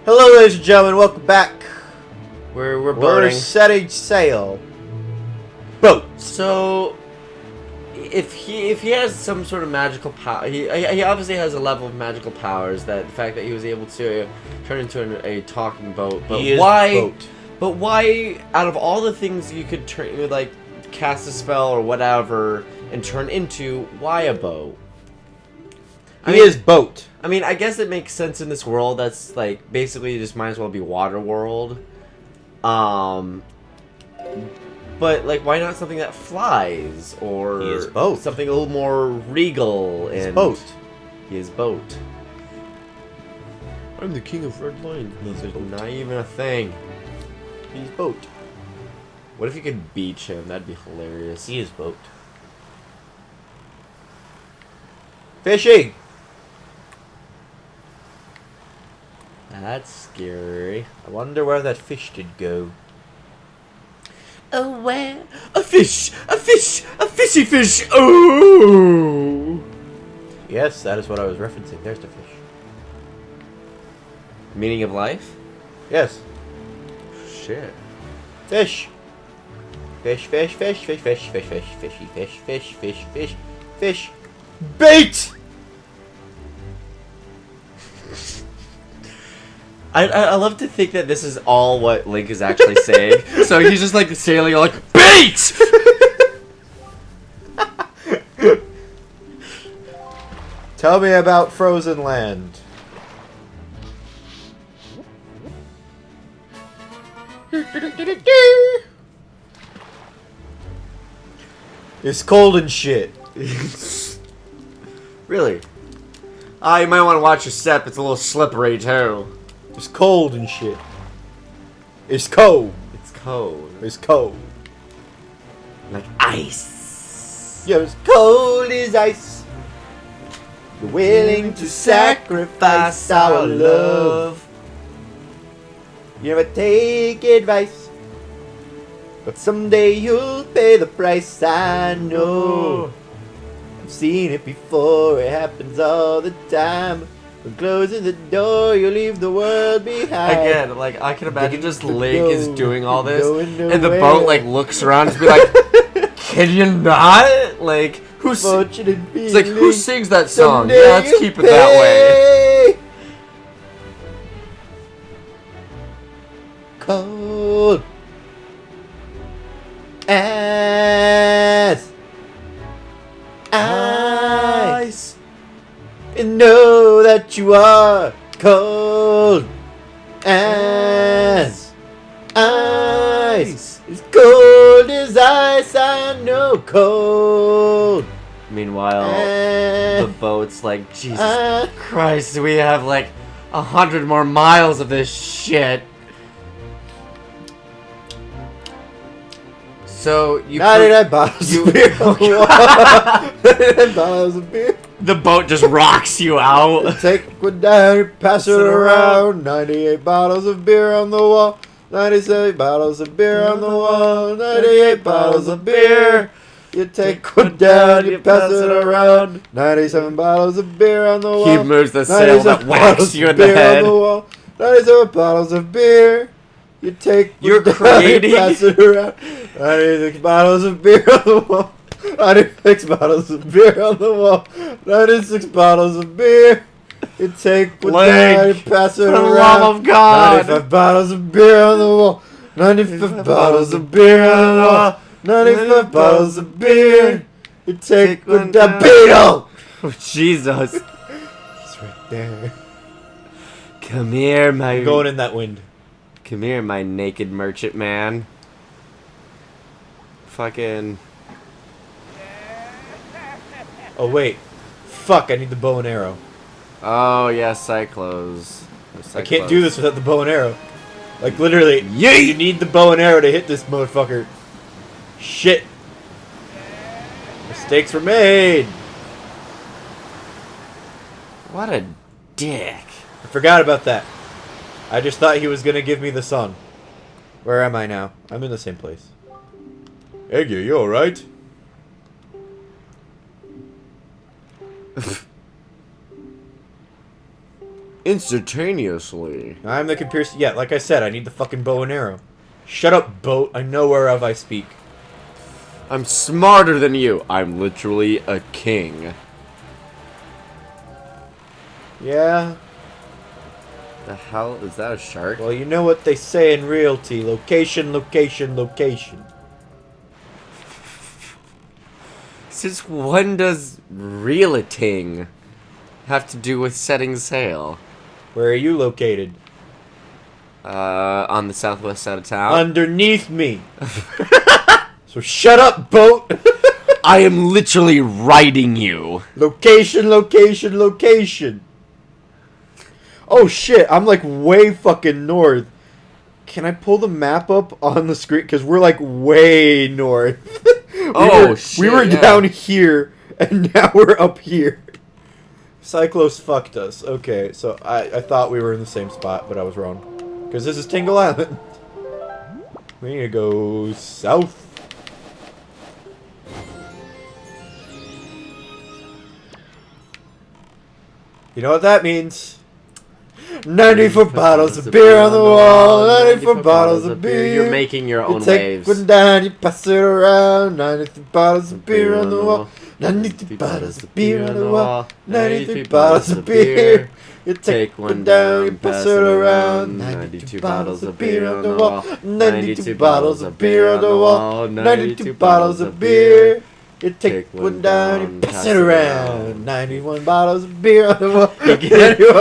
Hello, ladies and gentlemen. Welcome back. We're boating. We're setting sail. Boat. So, if he has some sort of magical power, he obviously has a level of magical powers. That the fact that he was able to turn into a talking boat, but He is why? boat. But why? Out of all the things you could turn, like cast a spell or whatever, and turn into, why a boat? He is boat. I mean, I guess it makes sense in this world. That's like basically you just might as well be water world. But like, why not something that flies or He is boat. something a little more regal? He is And boat. He is boat. I'm the king of red line. He's There's boat. not even a thing. He's boat. What if you could beach him? That'd be hilarious. He is boat. Fishing. That's scary. I wonder where that fish did go. Oh, where? A fish! A fish! A fishy fish! Oh! Yes, that is what I was referencing. There's the fish. Meaning of life? Yes. Shit. Fish. Fish, fish, fish, fish, fish, fish, fish, fishy, fish, fish, fish, fish, fish. Bait! I love to think that this is all what Link is actually saying. So he's just like sailing like, BAIT! Tell me about Frozen Land. It's cold and shit. Really? You might want to watch your step. It's a little slippery too. It's cold and shit. It's cold. It's cold. It's cold. Like ice. You're as cold as ice. You're willing to sacrifice our love. You never take advice, but someday you'll pay the price. I know. I've seen it before. It happens all the time. When closing the door, you leave the world behind. Again, like I can imagine just Link is doing all this, Going and the nowhere. boat like looks around and be like, "Can you not?" Like who's? Fortunate It's like who feeling. sings that song? Someday Yeah, let's you'll keep it that way. pay. Cold as ice, and know that you are cold as ice. As cold as ice, I know. Cold. Meanwhile, the boat's like, Jesus Uh, Christ, we have like 100 more miles of this shit. So you 99 bottles you- of beer. 99 bottles of beer. the boat just rocks you out. Take one down, pass it around. 98 bottles of beer on the wall. 97 bottles of beer on the wall. 98 bottles of beer. You take one down, you pass it around. 97 bottles of beer on the wall. He moves the sail that 97 whacks bottles you of in the beer head. On the wall. 97 bottles of beer. You take one You're down, creating- you pass it around. 96 bottles of beer on the wall. 96 bottles of beer on the wall. 96 bottles of beer. You take one down, you Link, pass it for the around. love of God. 95 bottles of beer on the wall. 95 bottles of beer on the wall. 95 bottles of beer. You take one down. Beetle! Oh, Jesus. He's right there. Come here, my... Going in that wind. Come here, my naked merchant man. Fucking... Oh, wait. Fuck, I need the bow and arrow. Oh, yeah, Cyclos. I can't do this without the bow and arrow. Like, literally, Yeet! you need the bow and arrow to hit this motherfucker. Shit. Mistakes were made. What a dick. I forgot about that. I just thought he was gonna give me the sun. Where am I now? I'm in the same place. Eggy, you alright? Instantaneously. I'm the computer. Yeah, like I said, I need the fucking bow and arrow. Shut up, boat. I know whereof I speak. I'm smarter than you. I'm literally a king. Yeah. The hell is that? A shark? Well, you know what they say in realty: location, location, location. Since when does realting have to do with setting sail? Where are you located? On the southwest side of town. Underneath me. So shut up, boat. I am literally riding you. Location, location, location. Oh shit, I'm like way fucking north. Can I pull the map up on the screen? Because we're like way north. We were yeah. down here, and now we're up here. Cyclos fucked us. Okay, so I thought we were in the same spot, but I was wrong. Because this is Tingle Island. We need to go south. You know what that means? 94 bottles of beer on the wall. 94 bottles of beer. You're making your own You take waves. one down, you pass it around. 93 bottles of beer on the wall. 93 bottles of beer on the wall. 93 bottles of beer. You take one down, you pass it around. 92 bottles of beer on the wall. 92 bottles of beer on the wall. 92 bottles of beer. You take one down, you pass it around. 91 bottles of beer on the wall.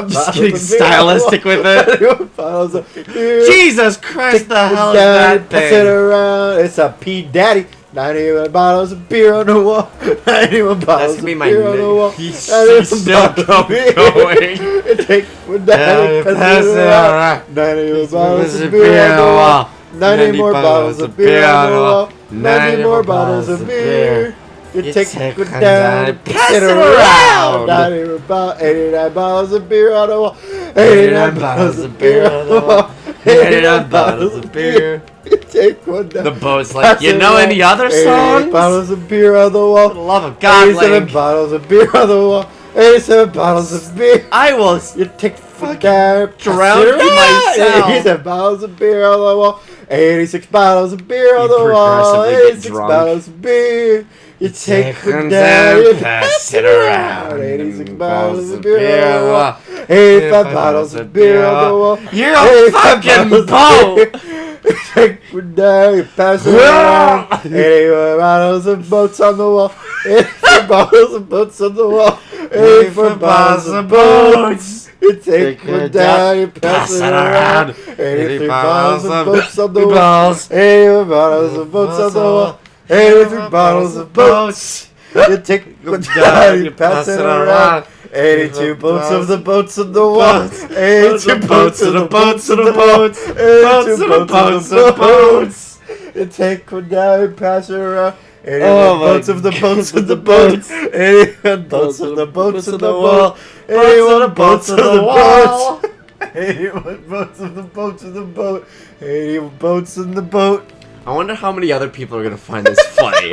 Just getting stylistic with it. 91 bottles of beer. Jesus Christ, the hell is Down, that pass it thing? around. It's a P Daddy. 91 bottles of beer on the wall. 91 bottles That's of gonna be my beer on the wall. name. He's 91 still bottles of beer. going. Take one down, pass it around. 91 bottles of beer on the wall. 90 more bottles of beer on the wall. 90 more bottles of beer. You take one down and pass it around. 89 bottles of beer on the wall. 89 bottles of beer on the wall. 89 bottles of beer. You take one down. The boat's like, you know any other 88 songs? bottles of beer on the For the wall. love of God, 87 Link. bottles of beer on the wall. 87 bottles of beer. I will You take one down, drown pass it around. myself. 87 bottles of beer on the wall. 86 bottles of beer on You the wall. progressively get 86 drunk. bottles of beer. You take Take one one down, down, you pass it around. 86 bottles of beer on the wall. 85 bottles of beer on the wall. You're a 85 fucking bottles of boat. beer. You take one down, you pass it around. 84 bottles of boats on the wall. 84 bottles of boats on the wall. 84 bottles of boats. You take one down, you pass it around. 83 bottles of boats on the wall. 84 bottles of boats on the wall. 83 bottles of boats. You take one down, you pass it around. 82 boats of the boats of the wall. 82 boats of the boats of the boats. 82 boats of the boats. You take one down, you pass it around. 81 boats of the boats of the boats. 81 boats of the boats of the wall. 81 boats of the boats. 81 boats of the boats of the boat. 81 boats in the boat. I wonder how many other people are gonna find this funny.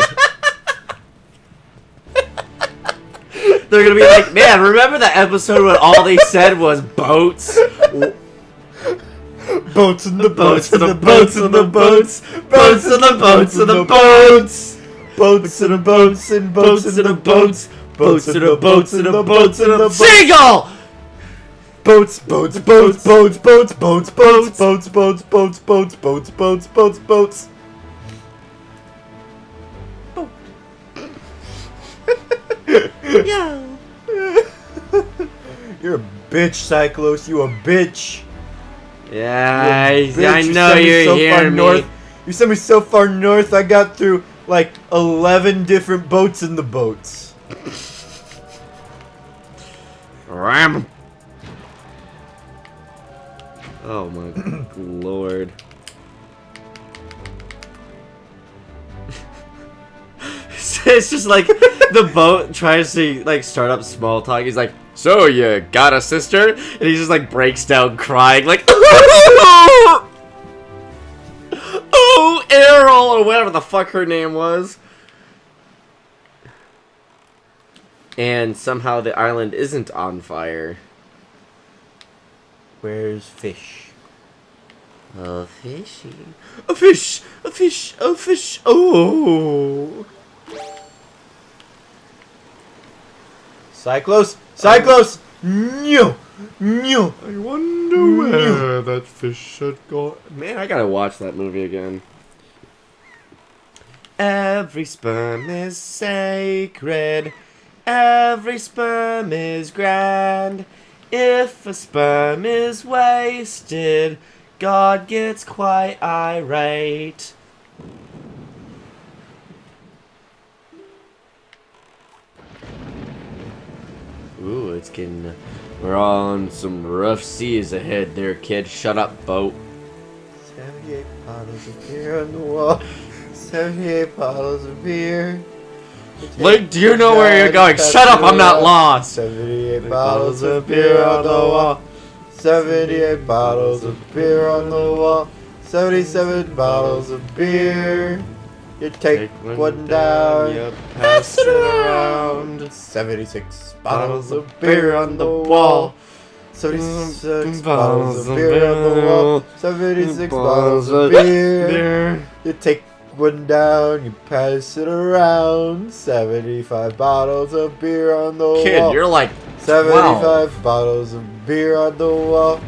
They're gonna be like, man, remember that episode when all they said was boats? Boats in the boats and the boats and the boats. Boats and the boats and the boats. Boats and the boats and boats and the boats. Boats and the boats and the boats and the boats. Seagull! Boats, boats, boats, boats, boats, boats, boats, boats, boats, boats, boats, boats, boats, boats, boats. Yeah. You're a bitch, Cyclos. You a bitch. Yeah, You a bitch. I You know sent me you're so far hearing me. north. You sent me so far north. I got through like 11 different boats in the boats. Ram. Oh my lord. It's just like the boat tries to like start up small talk. He's like, "So you got a sister?" And he just like breaks down crying like, "Oh, Errol," or whatever the fuck her name was. And somehow the island isn't on fire. Where's fish? Oh, fishy. A fish! A fish! A fish! Oh! Cyclos! Cyclos! No! No! I wonder where that fish had gone. Man, I gotta watch that movie again. Every sperm is sacred. Every sperm is grand. If a sperm is wasted, God gets quite irate. Ooh, it's getting... We're on some rough seas ahead there, kid. Shut up, boat. 78 bottles of beer on the wall. 78 bottles of beer. Link, do you know where you're going? Shut up, I'm not lost. 78 bottles of beer on the wall. 78 bottles of beer on the wall. 77 bottles of beer. You take one down, you pass it around. 76 bottles of beer on the wall. 76 bottles of beer on the wall. 76 bottles of beer. You take one down, you pass it around. 75 bottles of beer on the wall. Kid, you're like 75 bottles of beer on the wall.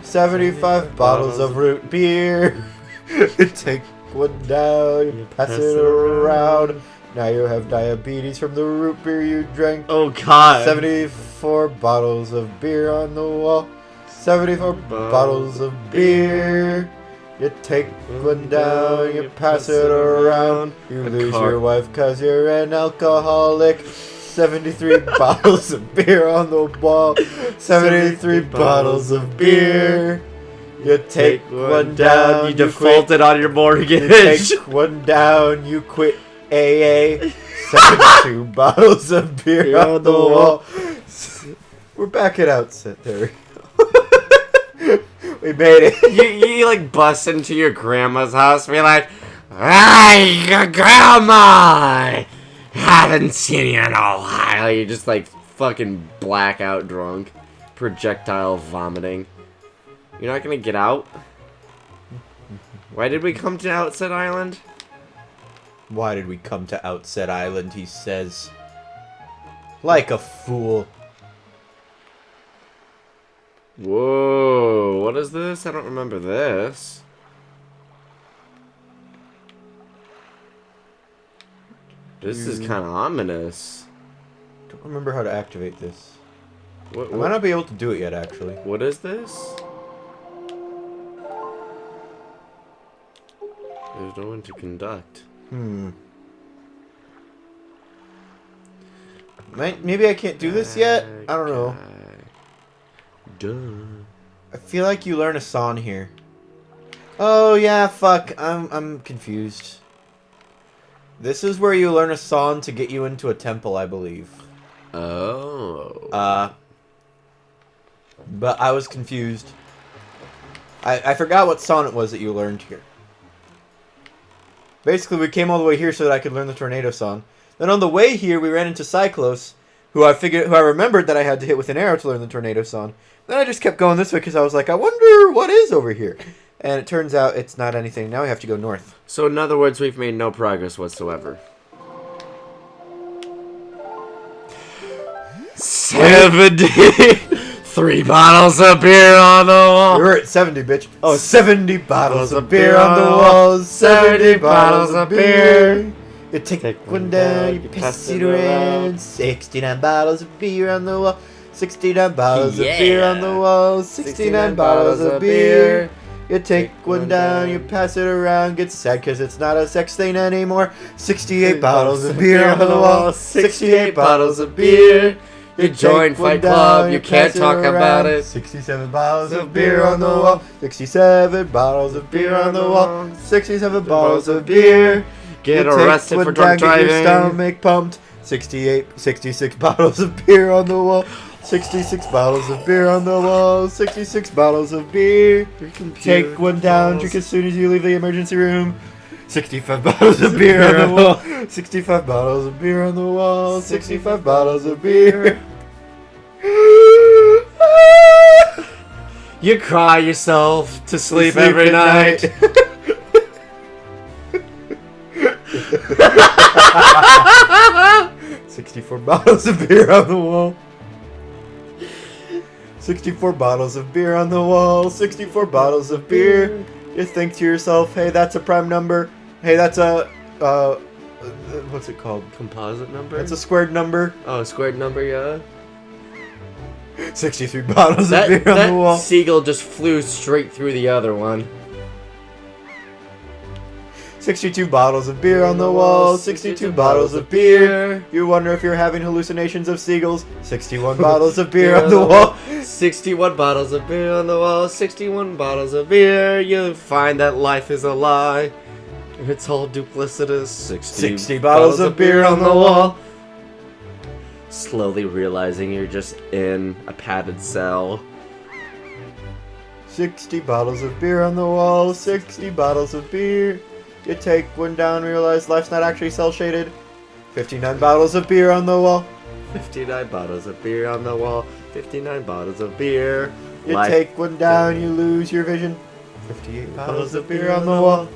75 bottles of root beer. You take one down, you pass it around. Now you have diabetes from the root beer you drank. Oh god. 74 bottles of beer on the wall. 74 bottles of beer. You take one down, you pass it around. You lose your wife cause you're an alcoholic. 73 bottles of beer on the wall. 73 bottles of beer. You take one down, you defaulted on your mortgage. You take one down, you quit AA. 72 bottles of beer on the wall. We're back at outset there. We made it. you like bust into your grandma's house and be like, "Hey, grandma! Haven't seen you in a while." You just like fucking blackout drunk, projectile vomiting. You're not gonna get out? Why did we come to Outset Island? Why did we come to Outset Island, he says. Like a fool. Whoa, what is this? I don't remember this. This is kind of ominous. Don't remember how to activate this. What, I might not be able to do it yet, actually. What is this? There's no one to conduct. Maybe I can't do this yet? I don't know. Duh. I feel like you learn a song here. Oh yeah, fuck. I'm confused. This is where you learn a song to get you into a temple, I believe. Oh. But I was confused. I forgot what song it was that you learned here. Basically, we came all the way here so that I could learn the tornado song. Then on the way here, we ran into Cyclos, who I remembered that I had to hit with an arrow to learn the tornado song. Then I just kept going this way because I was like, I wonder what is over here. And it turns out it's not anything. Now we have to go north. So in other words, we've made no progress whatsoever. 73 bottles of beer on the wall. We're at 70, bitch. Oh, 70 bottles of beer on the wall. 70 bottles of beer. You take one down, you pass it around. 69 bottles of beer on the wall. 69 bottles of beer on the wall. 69 bottles of beer. You take one down, you pass it around. Get sad because it's not a sex thing anymore. 68 bottles of beer on the wall. 68 bottles of beer. You join Fight Club, you can't talk about it. 67 bottles of beer on the wall. 67 bottles of beer on the wall. 67 bottles of beer. Get arrested for drunk driving. Get your stomach pumped. 66 bottles of beer on the wall. 66 bottles of beer on the wall. 66 bottles of beer. Take one down, drink as soon as you leave the emergency room. 65 bottles of beer on the wall. 65 bottles of beer on the wall. 65 bottles of beer. You cry yourself to sleep every night. 64 bottles of beer on the wall. 64 bottles of beer on the wall. 64 bottles of beer. You think to yourself, hey, that's a prime number. Hey, that's a what's it called? Composite number? That's a squared number. Oh, squared number, yeah. 63 bottles of beer on the wall. That seagull just flew straight through the other one. 62 bottles of beer on the wall. 62 bottles of beer. You wonder if you're having hallucinations of seagulls. 61 bottles of beer on the wall. 61 bottles of beer on the wall. 61 bottles of beer. You find that life is a lie. It's all duplicitous. 60 bottles of beer on the wall. Slowly realizing you're just in a padded cell. 60 bottles of beer on the wall. 60 bottles of beer. You take one down, realize life's not actually cel-shaded. 59 bottles of beer on the wall. 59 bottles of beer on the wall. 59 bottles of beer. You take one down, you lose your vision. 58 bottles of beer on the wall.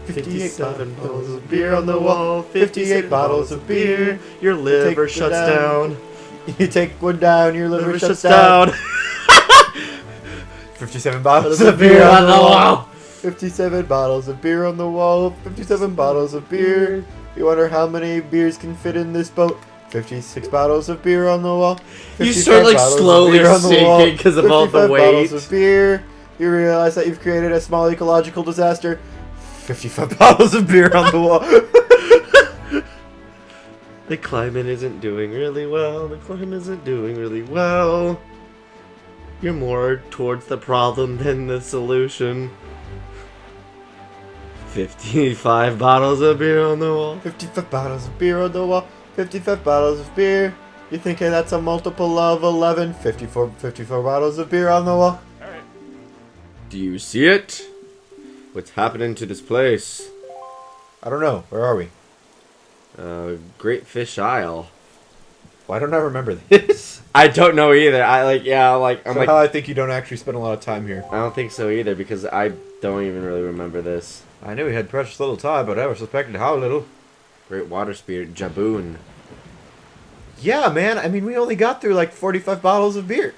57 bottles of beer on the wall. 58 bottles of beer. Your liver shuts down. You take one down, your liver shuts down. 57 bottles of beer on the wall. 57 bottles of beer on the wall. 57 bottles of beer. You wonder how many beers can fit in this boat. 56 bottles of beer on the wall. You start like slowly sinking because of all the weight. Bottles of beer. You realize that you've created a small ecological disaster. 55 bottles of beer on the wall. The climate isn't doing really well. The climate isn't doing really well. You're more towards the problem than the solution. 55 bottles of beer on the wall. 55 bottles of beer on the wall. 55 bottles of beer. You think, hey, that's a multiple of 11. 54 bottles of beer on the wall. Do you see it? What's happening to this place? I don't know. Where are we? Great Fish Isle. Why don't I remember this? I don't know either. I'm Somehow I think you don't actually spend a lot of time here. I don't think so either because I don't even really remember this. I knew we had precious little time, but I never suspected how little. Great water spirit, Jaboon. Yeah, man. I mean, we only got through like 45 bottles of beer.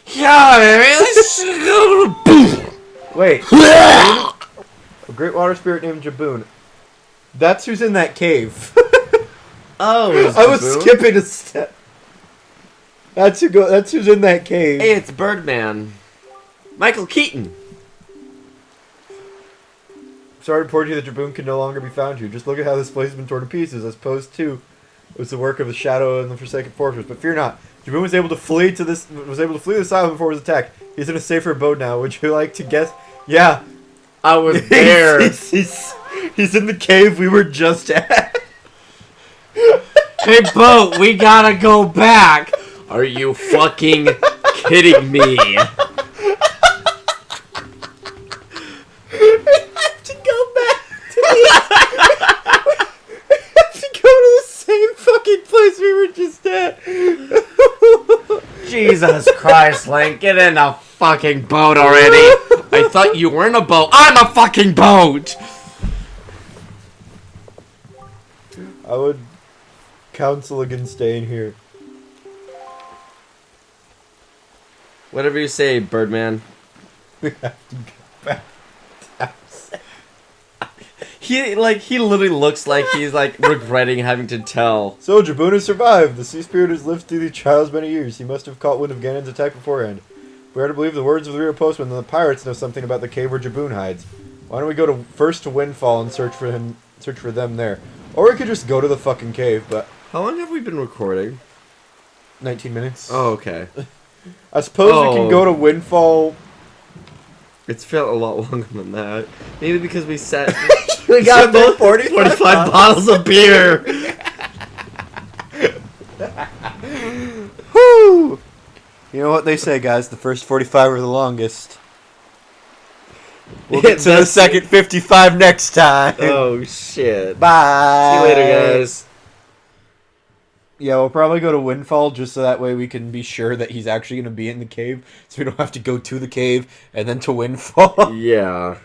Yeah, man. Wait. A great water spirit named Jaboon. That's who's in that cave. Oh, I was skipping a step. That's who's in that cave. Hey, it's Birdman. Michael Keaton. Sorry to report to you that Jaboon can no longer be found here. Just look at how this place has been torn to pieces, as opposed to it was the work of the Shadow and the Forsaken Fortress. But fear not, Jaboon was able to flee this island before it was attacked. He's in a safer abode now. Would you like to guess? Yeah, I was there. he's in the cave we were just at. Hey, boat, we gotta go back. Are you fucking kidding me? Jesus Christ, Link, get in a fucking boat already. I thought you were in a boat. I'm a fucking boat. I would counsel against staying here. Whatever you say, Birdman. We have to go back. He literally looks like he's like regretting having to tell. So Jaboon has survived. The sea spirit has lived through these trials many years. He must have caught wind of Ganon's attack beforehand. If we are to believe the words of the real postman, then the pirates know something about the cave where Jaboon hides. Why don't we go first to Windfall and search for them there? Or we could just go to the fucking cave, but... How long have we been recording? 19 minutes. Oh, okay. I suppose we can go to Windfall... It's felt a lot longer than that. Maybe because we sat... we got both 45 bottles of beer! Whoo! You know what they say, guys. The first 45 are the longest. We'll get to the second 55 next time. Oh, shit. Bye. See you later, guys. Yeah, we'll probably go to Windfall just so that way we can be sure that he's actually going to be in the cave, so we don't have to go to the cave and then to Windfall. Yeah.